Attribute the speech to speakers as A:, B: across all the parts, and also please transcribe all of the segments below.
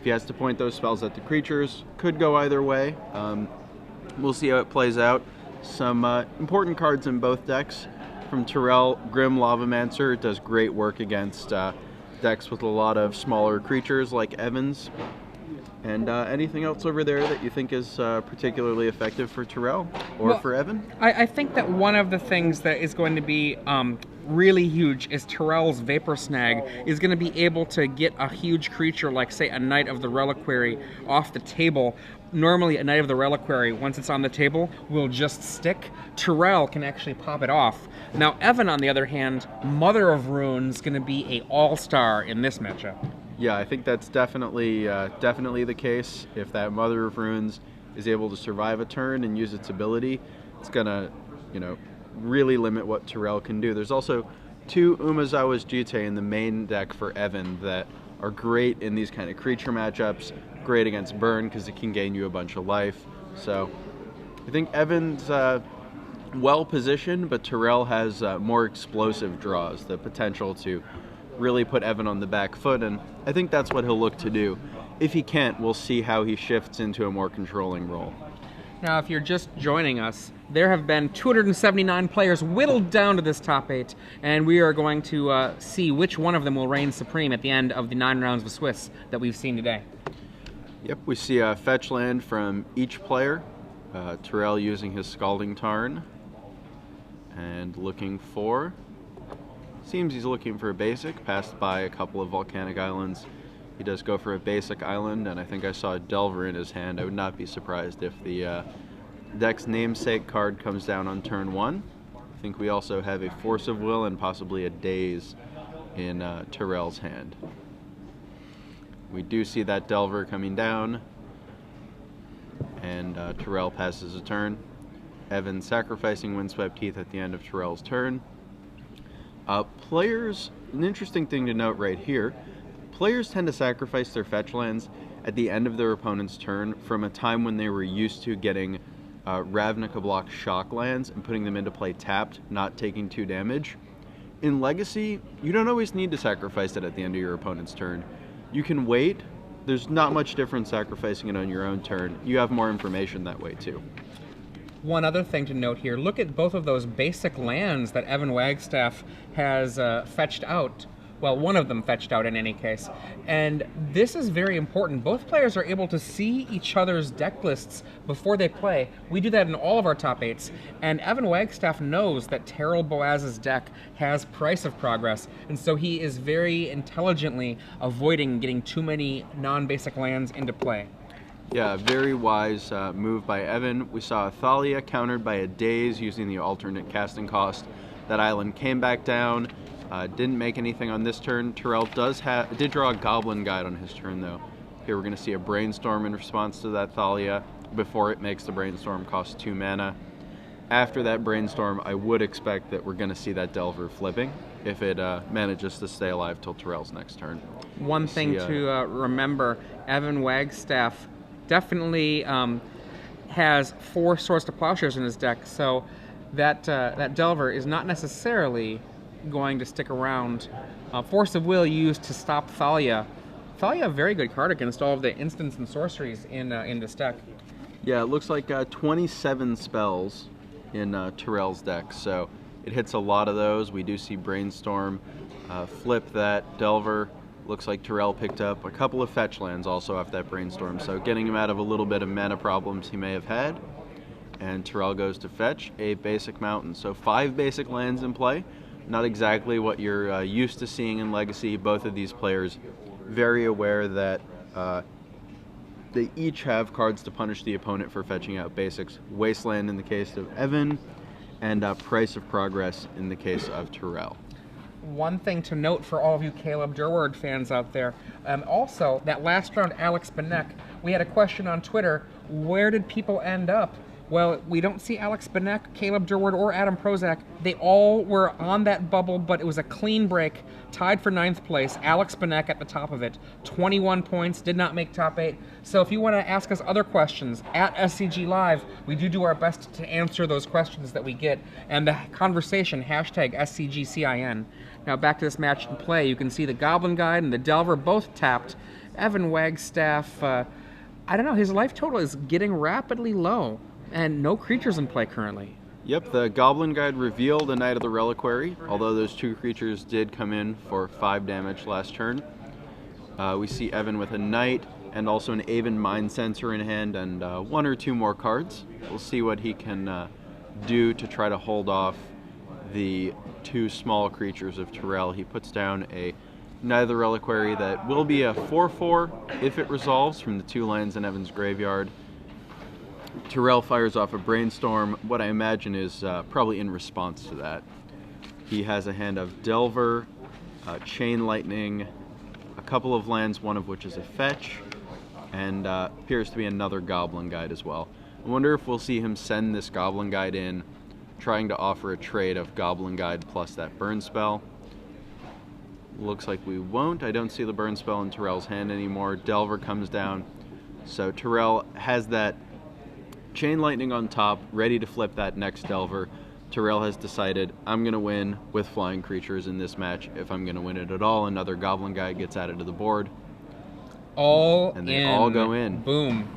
A: If he has to point those spells at the creatures, could go either way. We'll see how it plays out. Some important cards in both decks. From Terrell, Grim Lavamancer does great work against decks with a lot of smaller creatures like Evan's. And anything else over there that you think is particularly effective for Terrell or for Evan?
B: I think that one of the things that is going to be really huge is Terrell's Vapor Snag is going to be able to get a huge creature like, say, a Knight of the Reliquary off the table. Normally, a Knight of the Reliquary, once it's on the table, will just stick. Terrell can actually pop it off. Now, Evan, on the other hand, Mother of Runes, is going to be an all-star in this matchup.
A: Yeah, I think that's definitely the case. If that Mother of Runes is able to survive a turn and use its ability, it's gonna, really limit what Terrell can do. There's also 2 Umezawa's Jitte in the main deck for Evan that are great in these kind of creature matchups, great against burn because it can gain you a bunch of life. So I think Evan's well positioned, but Terrell has more explosive draws, the potential to really put Evan on the back foot, and I think that's what he'll look to do. If he can't, we'll see how he shifts into a more controlling role.
B: Now, if you're just joining us, there have been 279 players whittled down to this top 8, and we are going to see which one of them will reign supreme at the end of the 9 rounds of Swiss that we've seen today.
A: Yep, we see a fetch land from each player. Terrell using his Scalding Tarn and looking for... Seems he's looking for a basic, passed by a couple of volcanic islands. He does go for a basic island, and I think I saw a Delver in his hand. I would not be surprised if the deck's namesake card comes down on turn 1. I think we also have a Force of Will and possibly a Daze in Terrell's hand. We do see that Delver coming down, and Terrell passes a turn. Evan sacrificing Windswept Heath at the end of Terrell's turn. Players, an interesting thing to note right here, players tend to sacrifice their fetch lands at the end of their opponent's turn from a time when they were used to getting Ravnica block shock lands and putting them into play tapped, not taking 2 damage. In Legacy, you don't always need to sacrifice it at the end of your opponent's turn. You can wait. There's not much difference sacrificing it on your own turn. You have more information that way too.
B: One other thing to note here, look at both of those basic lands that Evan Wagstaff has fetched out. Well, one of them fetched out in any case. And this is very important. Both players are able to see each other's deck lists before they play. We do that in all of our top 8s. And Evan Wagstaff knows that Terrell Boaz's deck has Price of Progress. And so he is very intelligently avoiding getting too many non-basic lands into play.
A: Yeah, very wise move by Evan. We saw Thalia countered by a Daze using the alternate casting cost. That island came back down, didn't make anything on this turn. Terrell did draw a Goblin Guide on his turn though. Here we're going to see a Brainstorm in response to that Thalia before it makes the Brainstorm cost 2 mana. After that Brainstorm, I would expect that we're going to see that Delver flipping if it manages to stay alive till Terrell's next turn.
B: One thing to remember, Evan Wagstaff definitely has 4 Swords to Plowshares in his deck, so that Delver is not necessarily going to stick around. Force of Will used to stop Thalia. Thalia, a very good card against all of the instants and sorceries in this deck.
A: Yeah, it looks like 27 spells in Terrell's deck, so it hits a lot of those. We do see Brainstorm flip that Delver. Looks like Terrell picked up a couple of fetch lands also off that Brainstorm, so getting him out of a little bit of mana problems he may have had. And Terrell goes to fetch a basic mountain. So 5 basic lands in play. Not exactly what you're used to seeing in Legacy. Both of these players very aware that they each have cards to punish the opponent for fetching out basics. Wasteland in the case of Evan, and Price of Progress in the case of Terrell.
B: One thing to note for all of you Caleb Durward fans out there, also, that last round, Alex Benek, we had a question on Twitter, where did people end up? Well, we don't see Alex Benek, Caleb Durward, or Adam Prozac. They all were on that bubble, but it was a clean break, tied for 9th place. Alex Benek at the top of it, 21 points, did not make top 8. So if you want to ask us other questions at SCG Live, we do our best to answer those questions that we get. And the conversation, hashtag SCGCIN. Now back to this match in play, you can see the Goblin Guide and the Delver both tapped. Evan Wagstaff, I don't know, his life total is getting rapidly low, and no creatures in play currently.
A: Yep, the Goblin Guide revealed a Knight of the Reliquary, although those 2 creatures did come in for 5 damage last turn. We see Evan with a Knight and also an Aven Mind Sensor in hand and 1 or 2 more cards. We'll see what he can do to try to hold off the 2 small creatures of Terrell. He puts down a Knight of the Reliquary that will be a 4/4 if it resolves from the 2 lands in Evan's graveyard. Terrell fires off a Brainstorm, what I imagine is probably in response to that. He has a hand of Delver, Chain Lightning, a couple of lands, one of which is a fetch, and appears to be another Goblin Guide as well. I wonder if we'll see him send this Goblin Guide in, trying to offer a trade of Goblin Guide plus that burn spell. Looks like we won't. I don't see the burn spell in Terrell's hand anymore. Delver comes down. So Terrell has that Chain Lightning on top, ready to flip that next Delver. Terrell has decided, I'm going to win with flying creatures in this match. If I'm going to win it at all, another Goblin Guide gets added to the board.
B: And
A: they all go in.
B: Boom.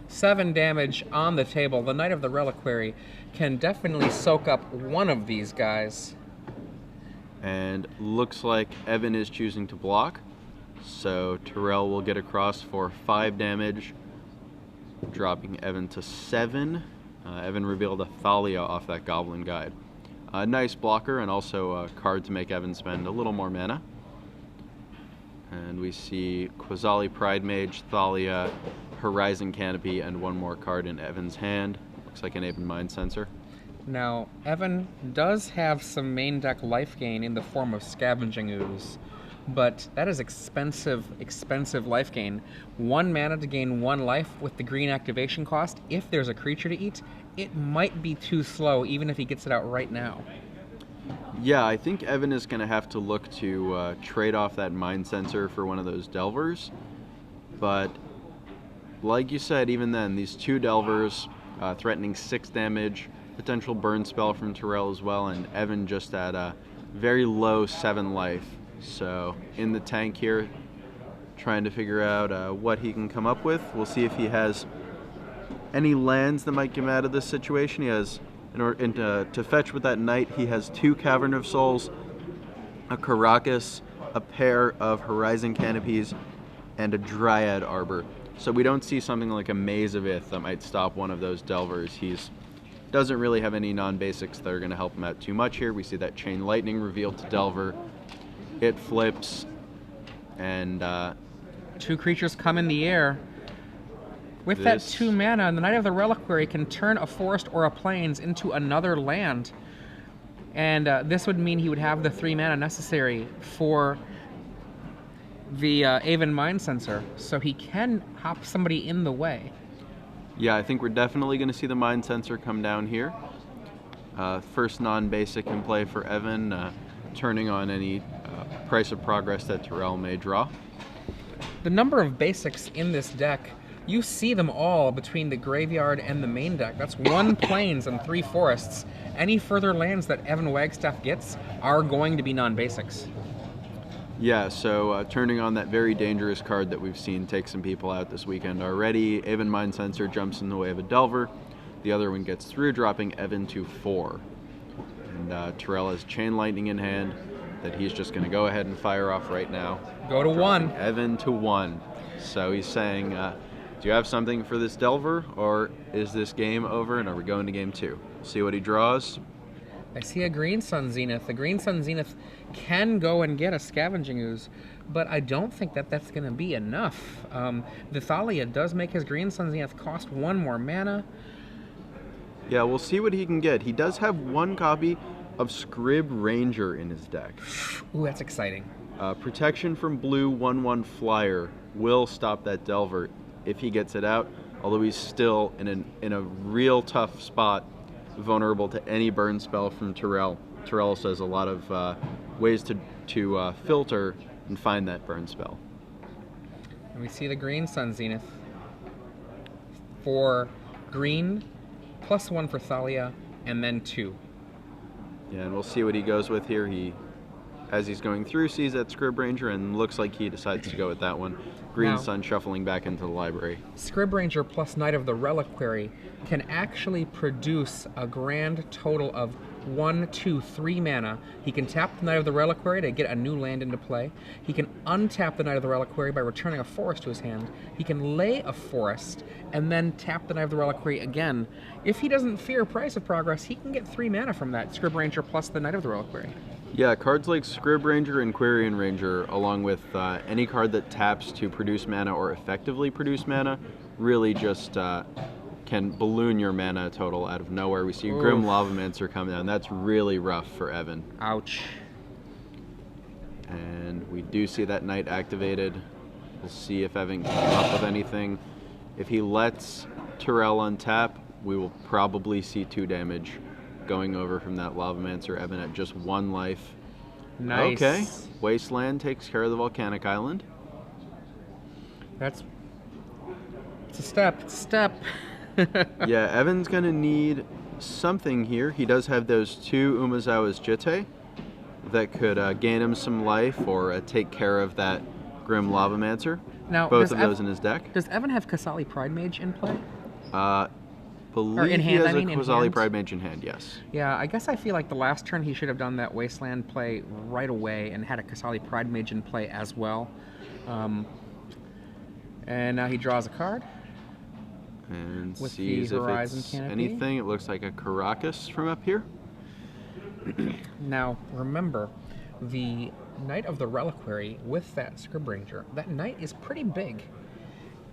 B: 7 damage on the table. The Knight of the Reliquary can definitely soak up one of these guys.
A: And looks like Evan is choosing to block. So Terrell will get across for 5 damage, dropping Evan to 7. Evan revealed a Thalia off that Goblin Guide. A nice blocker and also a card to make Evan spend a little more mana. And we see Quasali Pridemage, Thalia, Horizon Canopy, and 1 more card in Evan's hand. Looks like an Aven Mind Sensor.
B: Now, Evan does have some main deck life gain in the form of Scavenging Ooze, but that is expensive life gain. 1 mana to gain 1 life with the green activation cost. If there's a creature to eat, it might be too slow, even if he gets it out right now.
A: Yeah, I think Evan is going to have to look to trade off that Mind Sensor for one of those Delvers. But like you said, even then, these 2 Delvers threatening 6 damage, potential burn spell from Terrell as well, and Evan just at a very low 7 life. So in the tank here, trying to figure out what he can come up with. We'll see if he has any lands that might get him out of this situation. He has, to fetch with that Knight, he has 2 Cavern of Souls, a Karakas, a pair of Horizon Canopies, and a Dryad Arbor. So we don't see something like a Maze of Ith that might stop one of those Delvers. He's doesn't really have any non-basics that are going to help him out too much here. We see that Chain Lightning revealed to Delver. It flips, and
B: 2 creatures come in the air. With that 2 mana, the Knight of the Reliquary can turn a forest or a plains into another land. And this would mean he would have the 3 mana necessary for the Aven Mind Sensor, so he can hop somebody in the way.
A: Yeah, I think we're definitely going to see the Mind Sensor come down here. First non-basic in play for Evan, turning on any Price of Progress that Terrell may draw.
B: The number of basics in this deck, you see them all between the graveyard and the main deck. That's 1 plains and 3 forests. Any further lands that Evan Wagstaff gets are going to be non-basics.
A: Yeah, so turning on that very dangerous card that we've seen take some people out this weekend already. Aven Mind Sensor jumps in the way of a Delver. The other one gets through, dropping Evan to 4. And Terrell has Chain Lightning in hand that he's just going to go ahead and fire off right now.
B: Go to 1.
A: Evan to 1. So he's saying, do you have something for this Delver, or is this game over and are we going to game 2? See what he draws.
B: I see a Green Sun Zenith. The Green Sun Zenith can go and get a Scavenging Ooze, but I don't think that that's going to be enough. The Thalia does make his Green Sun Zenith cost 1 more mana.
A: Yeah, we'll see what he can get. He does have 1 copy of Scrib Ranger in his deck.
B: Ooh, that's exciting.
A: Protection from blue 1/1 flyer will stop that Delver if he gets it out, although he's still in a real tough spot, vulnerable to any burn spell from Terrell. Terrell says a lot of ways to filter and find that burn spell.
B: And we see the Green Sun Zenith for green, +1 for Thalia, and then 2.
A: Yeah, and we'll see what he goes with here. He as he's going through, sees that Scrib Ranger and looks like he decides to go with that one. Green
B: Now,
A: Sun shuffling back into the library.
B: Scrib Ranger plus Knight of the Reliquary can actually produce a grand total of 1, 2, 3 mana. He can tap the Knight of the Reliquary to get a new land into play. He can untap the Knight of the Reliquary by returning a forest to his hand. He can lay a forest and then tap the Knight of the Reliquary again. If he doesn't fear Price of Progress, he can get 3 mana from that Scrib Ranger plus the Knight of the Reliquary.
A: Yeah, cards like Scrib Ranger and Quarian Ranger, along with any card that taps to produce mana or effectively produce mana, really just can balloon your mana total out of nowhere. We see Grim Lavamancer come down. That's really rough for Evan.
B: Ouch.
A: And we do see that Knight activated. We'll see if Evan can come up with anything. If he lets Terrell untap, we will probably see 2 damage going over from that Lavamancer. Evan at just 1 life.
B: Nice.
A: Okay. Wasteland takes care of the Volcanic Island.
B: It's a step. It's a step.
A: Yeah, Evan's going to need something here. He does have those 2 Umezawa's Jitte that could gain him some life or take care of that Grim Lavamancer.
B: Now,
A: both of those in his deck.
B: Does Evan have Kasali Pride Mage in play?
A: Believe
B: in hand,
A: he has a
B: in
A: Quasali
B: hand?
A: Pride Mage in hand, yes.
B: Yeah, I guess I feel like the last turn he should have done that Wasteland play right away and had a Kasali Pride Mage in play as well. And now he draws a card.
A: And
B: With
A: sees
B: the
A: if
B: Horizon
A: it's
B: Canopy.
A: anything. It looks like a Caracas from up here.
B: Now, remember, the Knight of the Reliquary with that Scrib Ranger, that Knight is pretty big.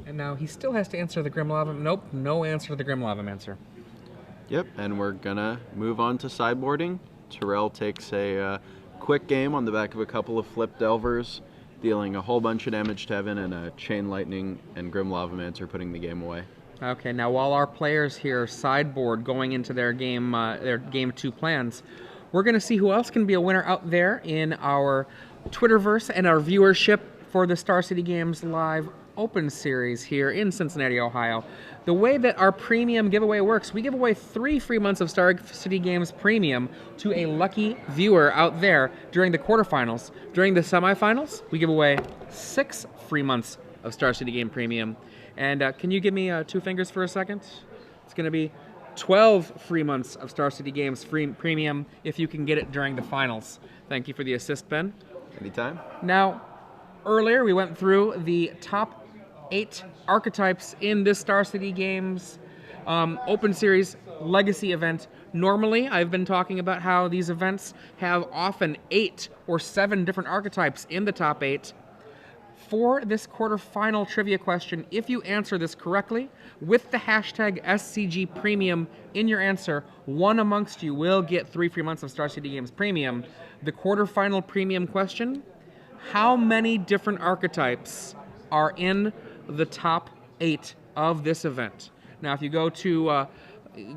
B: And now he still has to answer the Grim Lava. Nope, no answer to the Grim Lavamancer.
A: Yep, and we're gonna move on to sideboarding. Terrell takes a quick game on the back of a couple of flip Delvers, dealing a whole bunch of damage to Evan, and a Chain Lightning and Grim Lavamancer putting the game away.
B: Okay, now while our players here sideboard going into their game 2 plans, we're going to see who else can be a winner out there in our Twitterverse and our viewership for the Star City Games Live Open Series here in Cincinnati, Ohio. The way that our premium giveaway works, we give away 3 free months of Star City Games Premium to a lucky viewer out there during the quarterfinals. During the semifinals, we give away 6 free months of Star City Game Premium. And can you give me 2 fingers for a second? It's going to be 12 free months of Star City Games Premium if you can get it during the finals. Thank you for the assist, Ben.
A: Anytime.
B: Now, earlier we went through the top 8 archetypes in this Star City Games Open Series Legacy event. Normally, I've been talking about how these events have often 8 or 7 different archetypes in the top 8. For this quarterfinal trivia question, if you answer this correctly, with the hashtag SCG Premium in your answer, one amongst you will get 3 free months of Star City Games Premium. The quarterfinal premium question: how many different archetypes are in the top 8 of this event? Now, if you go to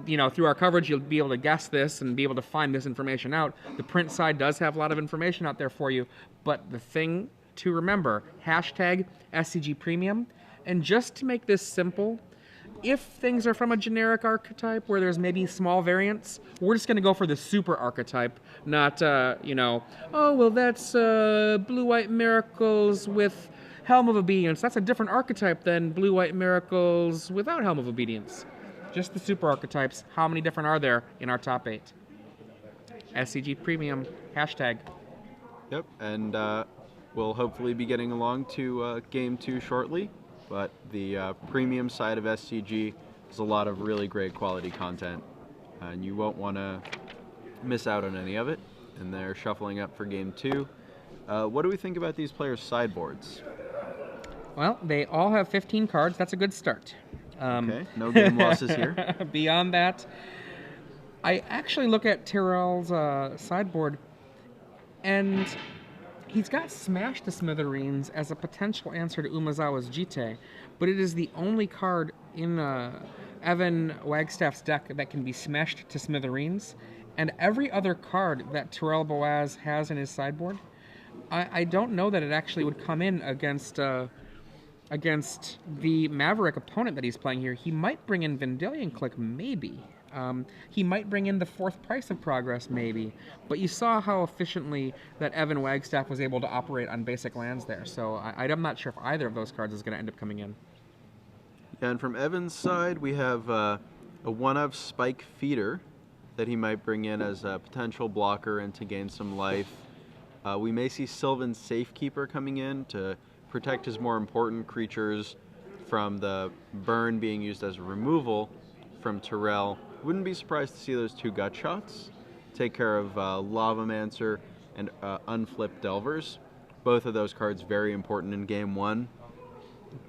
B: through our coverage, you'll be able to guess this and be able to find this information out. The print side does have a lot of information out there for you, but the thing to remember, hashtag SCG Premium. And just to make this simple, if things are from a generic archetype where there's maybe small variants, we're just going to go for the super archetype, not, oh, well, that's Blue-White Miracles with Helm of Obedience. That's a different archetype than Blue-White Miracles without Helm of Obedience. Just the super archetypes. How many different are there in our top 8? SCG Premium, hashtag.
A: Yep, and we'll hopefully be getting along to Game 2 shortly, but the premium side of SCG is a lot of really great quality content, and you won't want to miss out on any of it. And they're shuffling up for Game 2. What do we think about these players' sideboards?
B: Well, they all have 15 cards. That's a good start.
A: Okay, no game losses here.
B: Beyond that, I actually look at Terrell's sideboard, and he's got Smash to Smithereens as a potential answer to Umezawa's Jitte, but it is the only card in Evan Wagstaff's deck that can be smashed to Smithereens, and every other card that Terrell Boaz has in his sideboard, I don't know that it actually would come in against the Maverick opponent that he's playing here. He might bring in Vendilion Click, maybe. He might bring in the 4th Price of Progress, maybe. But you saw how efficiently that Evan Wagstaff was able to operate on basic lands there. So I'm not sure if either of those cards is going to end up coming in.
A: Yeah, and from Evan's side, we have a 1-of Spike Feeder that he might bring in as a potential blocker and to gain some life. We may see Sylvan Safekeeper coming in to protect his more important creatures from the burn being used as a removal from Terrell. Wouldn't be surprised to see those 2 gut shots take care of Lavamancer and Unflipped Delvers. Both of those cards very important in game 1.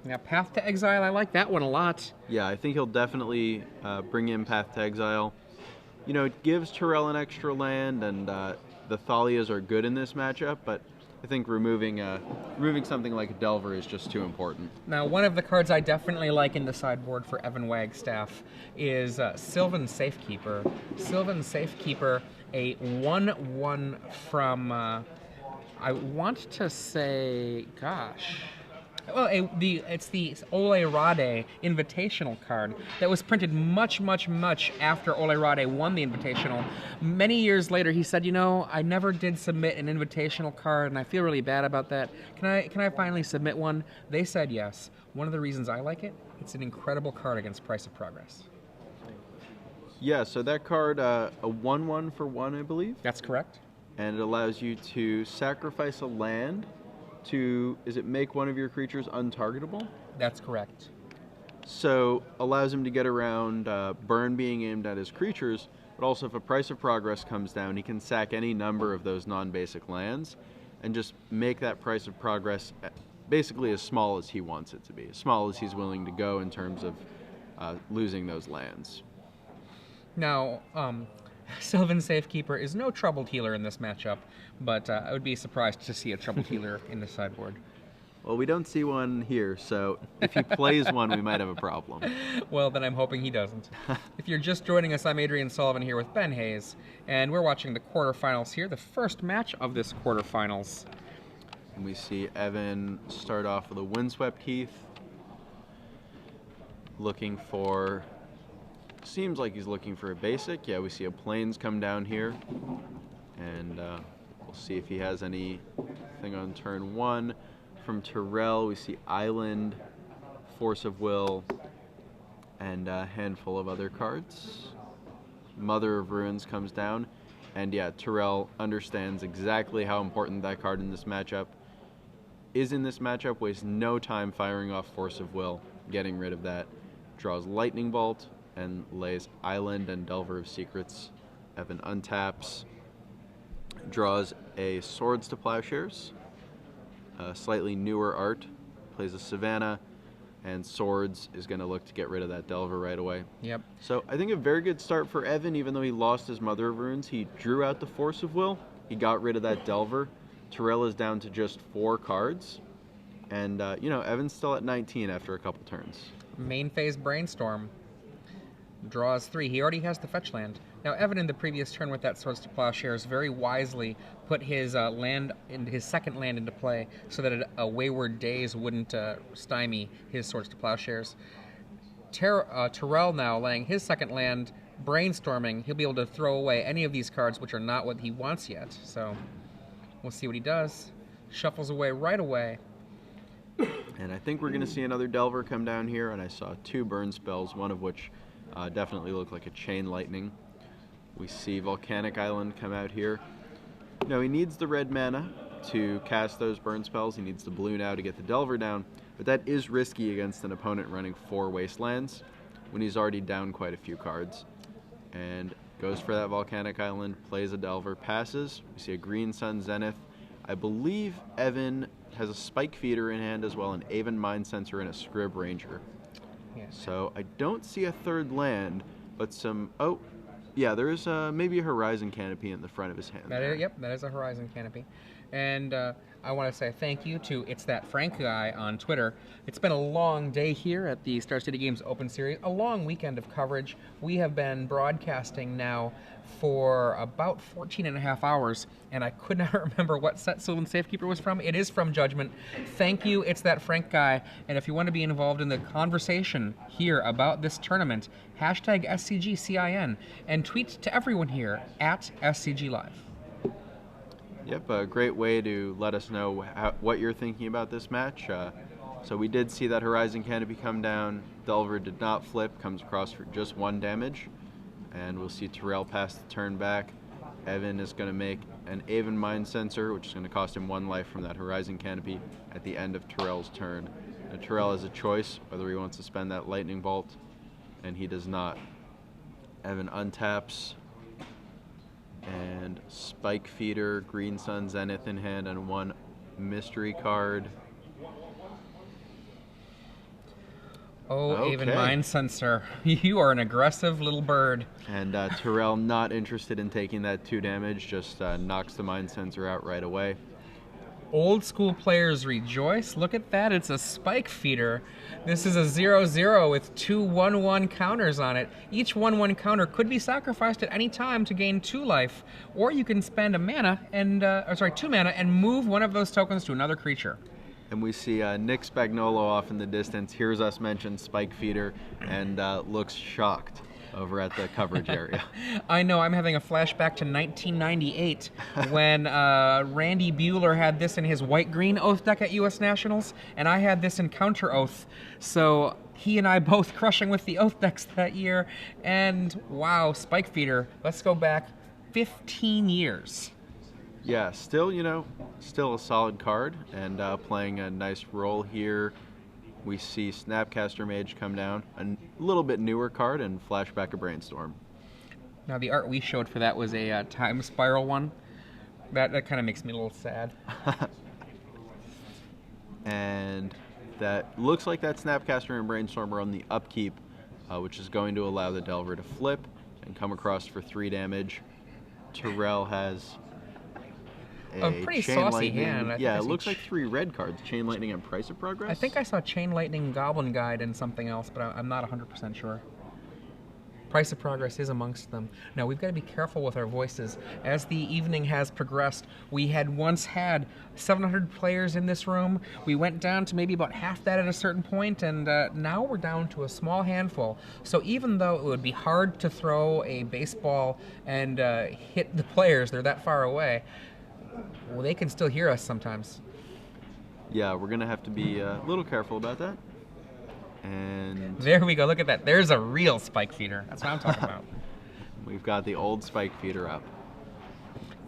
B: Yeah, Path to Exile, I like that one a lot.
A: Yeah, I think he'll definitely bring in Path to Exile. You know, it gives Terrell an extra land, and the Thalias are good in this matchup, but I think removing something like a Delver is just too important.
B: Now, one of the cards I definitely like in the sideboard for Evan Wagstaff is Sylvan Safekeeper. Sylvan Safekeeper, a 1/1 from, I want to say, gosh... Well, it's the Ole Rade Invitational card that was printed much after Ole Rade won the Invitational. Many years later, he said, I never did submit an Invitational card, and I feel really bad about that. Can I finally submit one? They said yes. One of the reasons I like it, it's an incredible card against Price of Progress.
A: Yeah, so that card, a 1/1 for 1, I believe.
B: That's correct.
A: And it allows you to sacrifice a land to, make one of your creatures untargetable?
B: That's correct.
A: So allows him to get around burn being aimed at his creatures, but also if a Price of Progress comes down, he can sack any number of those non-basic lands and just make that Price of Progress basically as small as he wants it to be, as small as he's willing to go in terms of losing those lands.
B: Now, Sylvan Safekeeper is no troubled healer in this matchup, but I would be surprised to see a troubled healer in the sideboard.
A: Well, we don't see one here, so if he plays one, we might have a problem.
B: Well, then I'm hoping he doesn't. If you're just joining us, I'm Adrian Sullivan here with Ben Hayes, and we're watching the quarterfinals here, the first match of this quarterfinals.
A: And we see Evan start off with a Windswept Heath, looking for... Seems like he's looking for a basic. Yeah, we see a Plains come down here. And we'll see if he has anything on turn 1. From Terrell, we see Island, Force of Will, and a handful of other cards. Mother of Ruins comes down. And yeah, Terrell understands exactly how important that card in this matchup is in this matchup. Wastes no time firing off Force of Will, getting rid of that. Draws Lightning Bolt and lays Island and Delver of Secrets. Evan untaps, draws a Swords to Plowshares, a slightly newer art, plays a Savannah, and Swords is going to look to get rid of that Delver right away.
B: Yep.
A: So I think a very good start for Evan, even though he lost his Mother of Runes. He drew out the Force of Will, he got rid of that Delver. Terrell is down to just 4 cards, and Evan's still at 19 after a couple turns.
B: Main phase Brainstorm. Draws 3. He already has the fetch land. Now, Evan in the previous turn with that Swords to Plowshares very wisely put his his second land into play so that a Wayward Days wouldn't stymie his Swords to Plowshares. Terrell now laying his second land, brainstorming. He'll be able to throw away any of these cards which are not what he wants yet. So we'll see what he does. Shuffles away right away.
A: And I think we're going to see another Delver come down here, and I saw 2 burn spells, one of which definitely looked like a Chain Lightning. We see Volcanic Island come out here. Now he needs the red mana to cast those burn spells. He needs the blue now to get the Delver down, but that is risky against an opponent running 4 Wastelands when he's already down quite a few cards. And goes for that Volcanic Island, plays a Delver, passes. We see a Green Sun Zenith. I believe Evan has a Spike Feeder in hand as well, an Aven Mind Sensor, and a Scrib Ranger.
B: Yeah.
A: So I don't see a third land, but some... Oh, yeah, there is maybe a Horizon Canopy in the front of his hand.
B: That is a Horizon Canopy. And I want to say thank you to It's That Frank Guy on Twitter. It's been a long day here at the Star City Games Open Series, a long weekend of coverage. We have been broadcasting now for about 14 and a half hours, and I could not remember what set Sylvan Safekeeper was from. It is from Judgment. Thank you, It's That Frank Guy. And if you want to be involved in the conversation here about this tournament, hashtag SCGCIN, and tweet to everyone here at SCG Live.
A: Yep, a great way to let us know what you're thinking about this match. So we did see that Horizon Canopy come down. Delver did not flip, comes across for just 1 damage. And we'll see Terrell pass the turn back. Evan is going to make an Aven Mind Sensor, which is going to cost him 1 life from that Horizon Canopy at the end of Terrell's turn. Now, Terrell has a choice whether he wants to spend that Lightning Bolt, and he does not. Evan untaps, and Spike Feeder, Green Sun, Zenith in hand, and 1 mystery card.
B: Oh,
A: Okay.
B: Aven Mind Sensor. You are an aggressive little bird.
A: And Terrell not interested in taking that 2 damage, just knocks the Mind Sensor out right away.
B: Old school players rejoice. Look at that. It's a Spike Feeder. This is a 0/0 with 2 1/1 counters on it. Each 1/1 counter could be sacrificed at any time to gain 2 life, or you can spend 2 mana and move one of those tokens to another creature.
A: And we see Nick Spagnolo off in the distance, hears us mention Spike Feeder, and looks shocked over at the coverage area.
B: I know, I'm having a flashback to 1998 when Randy Bueller had this in his white-green Oath deck at U.S. Nationals, and I had this in Counter Oath. So he and I both crushing with the Oath decks that year, and wow, Spike Feeder, let's go back 15 years.
A: Yeah, still a solid card, and playing a nice role here. We see Snapcaster Mage come down, a little bit newer card, and Flashback of Brainstorm.
B: Now, the art we showed for that was a Time Spiral one. That kind of makes me a little sad.
A: And that looks like that Snapcaster and Brainstorm are on the upkeep, which is going to allow the Delver to flip and come across for 3 damage. Terrell has
B: a pretty
A: Chain
B: saucy
A: Lightning.
B: hand.
A: Yeah, it looks like 3 red cards. Chain Lightning and Price of Progress?
B: I think I saw Chain Lightning, Goblin Guide, and something else, but I'm not 100% sure. Price of Progress is amongst them. Now, we've got to be careful with our voices. As the evening has progressed, we had once had 700 players in this room. We went down to maybe about half that at a certain point, and now we're down to a small handful. So even though it would be hard to throw a baseball and hit the players, they're that far away, well, they can still hear us sometimes.
A: Yeah, we're going to have to be a little careful about that. And
B: there we go. Look at that. There's a real Spike Feeder. That's what I'm talking about.
A: we've got the old Spike Feeder up.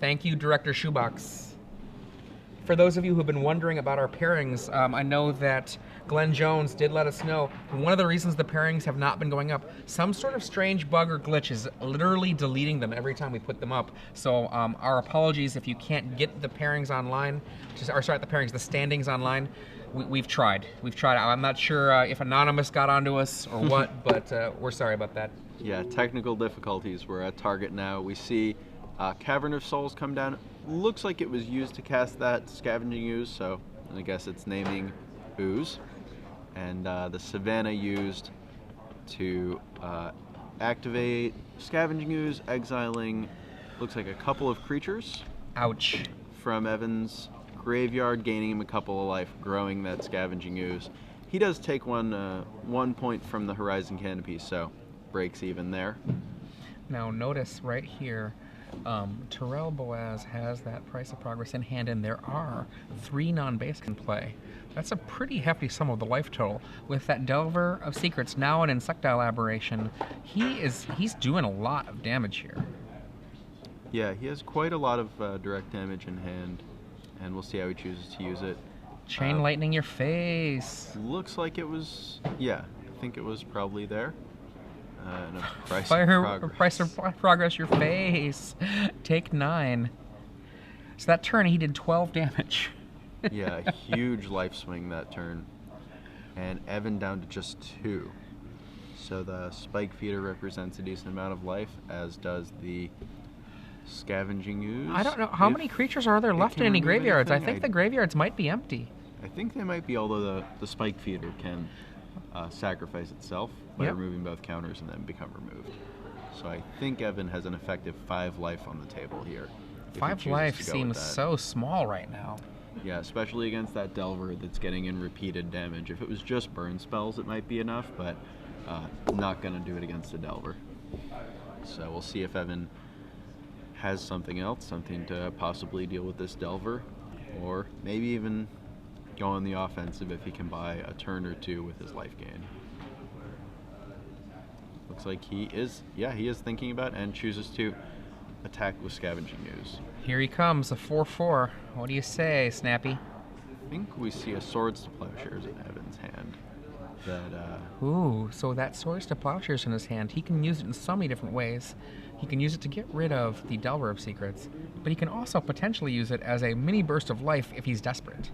B: Thank you, Director Shoebox. For those of you who have been wondering about our pairings, I know that Glenn Jones did let us know one of the reasons the pairings have not been going up, some sort of strange bug or glitch is literally deleting them every time we put them up. So our apologies if you can't get the pairings online, the standings online. We've tried. I'm not sure if Anonymous got onto us or what, but we're sorry about that.
A: Yeah, technical difficulties. We're at target now. We see Cavern of Souls come down. Looks like it was used to cast that Scavenging Ooze, so I guess it's naming Ooze. And the Savannah used to activate Scavenging Ooze, exiling, looks like a couple of creatures.
B: Ouch.
A: From Evan's graveyard, gaining him a couple of life, growing that Scavenging Ooze. He does take 1 point from the Horizon Canopy, so breaks even there.
B: Now notice right here, Terrell Boaz has that Price of Progress in hand, and there are 3 non-base in play. That's a pretty hefty sum of the life total. With that Delver of Secrets now an Insectile Aberration, he's doing a lot of damage here.
A: Yeah, he has quite a lot of direct damage in hand, and we'll see how he chooses to use it.
B: Chain Lightning your face.
A: Looks like it was, yeah, I think it was probably there. And a Price
B: of Progress your face. Take 9. So that turn he did 12 damage.
A: Yeah, a huge life swing that turn. And Evan down to just 2. So the Spike Feeder represents a decent amount of life, as does the Scavenging Ooze.
B: I don't know. How many creatures are there left in any graveyards? I think the graveyards might be empty.
A: I think they might be, although the Spike Feeder can sacrifice itself by removing both counters and then become removed. So I think Evan has an effective 5 life on the table here.
B: 5 life seems so small right now.
A: Yeah, especially against that Delver that's getting in repeated damage. If it was just burn spells, it might be enough, but not going to do it against a Delver. So we'll see if Evan has something else, something to possibly deal with this Delver, or maybe even go on the offensive if he can buy a turn or two with his life gain. Looks like he is thinking about it and chooses to attack with Scavenging Ooze.
B: Here he comes, a 4/4. What do you say, Snappy?
A: I think we see a Swords to Plowshares in Evan's hand.
B: Ooh, so that Swords to Plowshares in his hand, he can use it in so many different ways. He can use it to get rid of the Delver of Secrets, but he can also potentially use it as a mini burst of life if he's desperate.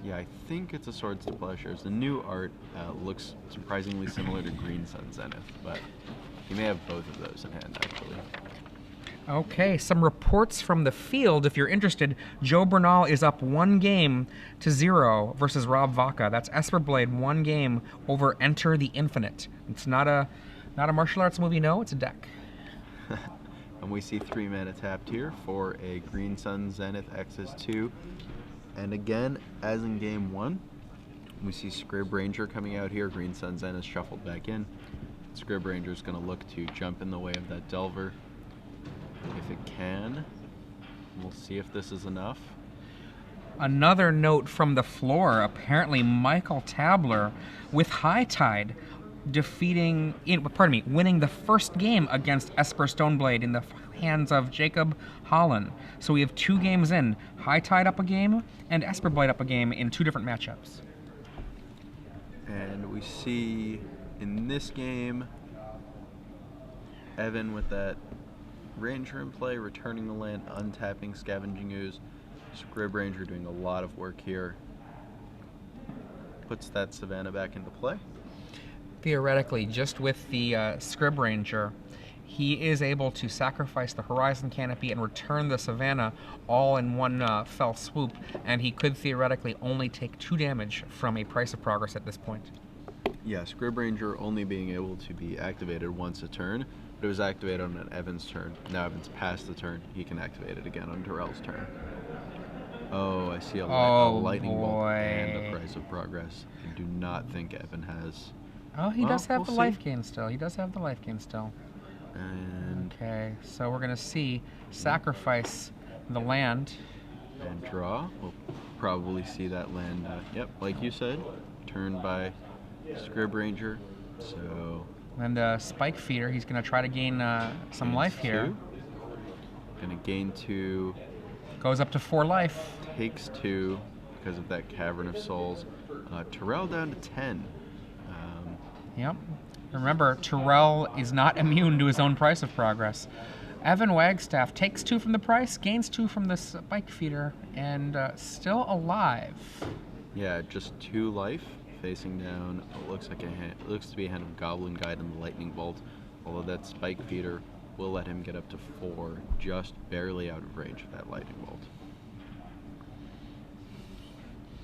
A: Yeah, I think it's a Swords to Plowshares. The new art looks surprisingly similar to Green Sun Zenith, but he may have both of those in hand, actually.
B: Okay, some reports from the field. If you're interested, Joe Bernal is up 1-0 versus Rob Vaca. That's Esper Blade, 1 game over Enter the Infinite. It's not a martial arts movie, no, it's a deck.
A: And we see 3 mana tapped here for a Green Sun Zenith Xs2. And again, as in game 1, we see Scrib Ranger coming out here. Green Sun Zenith shuffled back in. Scrib Ranger is going to look to jump in the way of that Delver. If it can, we'll see if this is enough.
B: Another note from the floor. Apparently, Michael Tabler with High Tide winning the first game against Esper Stoneblade in the hands of Jacob Holland. So we have 2 games in. High Tide up a game and Esper Blade up a game in 2 different matchups.
A: And we see in this game, Evan with that Ranger in play, returning the land, untapping Scavenging Ooze. Scrib Ranger doing a lot of work here. Puts that Savannah back into play.
B: Theoretically, just with the Scrib Ranger, he is able to sacrifice the Horizon Canopy and return the Savannah all in one fell swoop, and he could theoretically only take 2 damage from a Price of Progress at this point.
A: Yeah, Scrib Ranger only being able to be activated once a turn, but it was activated on an Evan's turn. Now Evan's past the turn, he can activate it again on Terrell's turn. Oh, I see a Lightning Bolt and a Price of Progress. I do not think Evan has...
B: Oh, he does have the life gain still. He does have the life gain still.
A: And
B: okay, so we're going to see sacrifice the land.
A: And draw. We'll probably see that land, like you said, turned by Scrib Ranger. So...
B: And Spike Feeder, he's going to try to gain some life here.
A: Going to gain 2.
B: Goes up to 4 life.
A: Takes 2 because of that Cavern of Souls. Terrell down to 10.
B: Yep. Remember, Terrell is not immune to his own Price of Progress. Evan Wagstaff takes 2 from the price, gains 2 from the Spike Feeder, and still alive.
A: Yeah, just 2 life. Facing down, it looks like looks to be a hand of Goblin Guide and the Lightning Bolt, although that Spike Feeder will let him get up to 4, just barely out of range of that Lightning Bolt.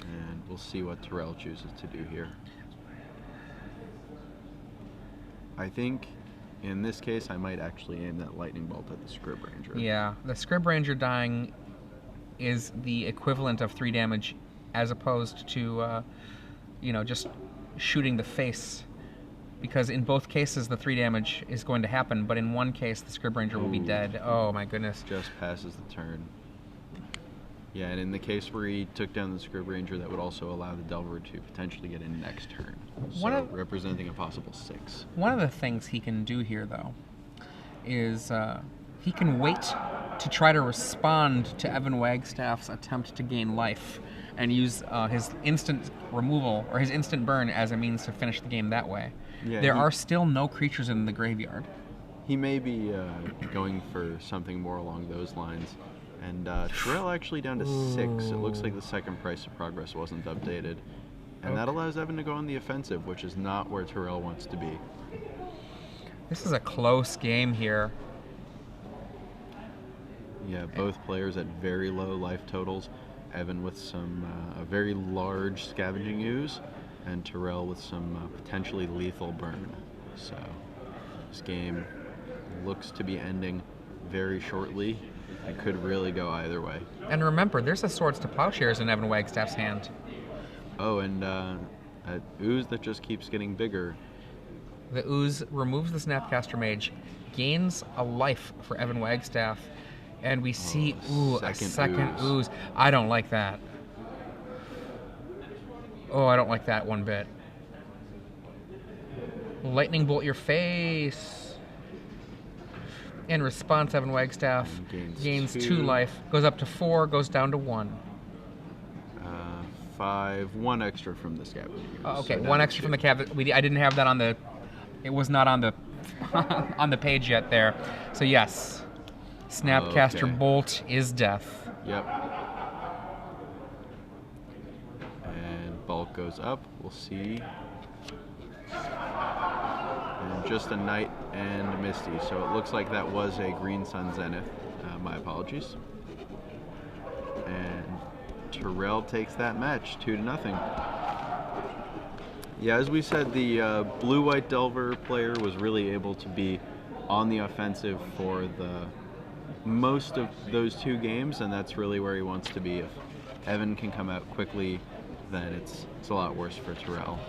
A: And we'll see what Terrell chooses to do here. I think in this case I might actually aim that Lightning Bolt at the Scrib Ranger.
B: Yeah, the Scrib Ranger dying is the equivalent of 3 damage as opposed to just shooting the face, because in both cases the 3 damage is going to happen, but in one case the Scrib Ranger will be dead. Oh my goodness.
A: Just passes the turn. Yeah, and in the case where he took down the Scrib Ranger, that would also allow the Delver to potentially get in next turn. So representing a possible 6.
B: One of the things he can do here, though, is he can wait to try to respond to Evan Wagstaff's attempt to gain life and use his instant removal or his instant burn as a means to finish the game that way. Yeah, there are still no creatures in the graveyard.
A: He may be going for something more along those lines. And Terrell actually down to 6. It looks like the second Price of Progress wasn't updated. And that allows Evan to go on the offensive, which is not where Terrell wants to be.
B: This is a close game here.
A: Yeah, both players at very low life totals. Evan with some a very large scavenging ooze, and Terrell with some potentially lethal burn. So this game looks to be ending very shortly. It could really go either way.
B: And remember, there's a Swords to Plowshares in Evan Wagstaff's hand.
A: Oh, and an ooze that just keeps getting bigger.
B: The ooze removes the Snapcaster Mage, gains a life for Evan Wagstaff, and we see, a second ooze. I don't like that. Oh, I don't like that one bit. Lightning bolt your face. In response, Evan Wagstaff gains 2 life, goes up to 4, goes down to 1.
A: 5, 1 extra from the scavenging ooze.
B: Okay,
A: so
B: 1 extra from the cab. I didn't have that on the. It was not on the on the page yet there. So yes, Snapcaster Bolt is death.
A: Yep. And bulk goes up. We'll see. And just a Knight and Misty. So it looks like that was a Green Sun Zenith. My apologies. And Terrell takes that match 2-0. Yeah, as we said, the blue-white Delver player was really able to be on the offensive for the most of those 2 games, and that's really where he wants to be. If Evan can come out quickly, then it's a lot worse for Terrell.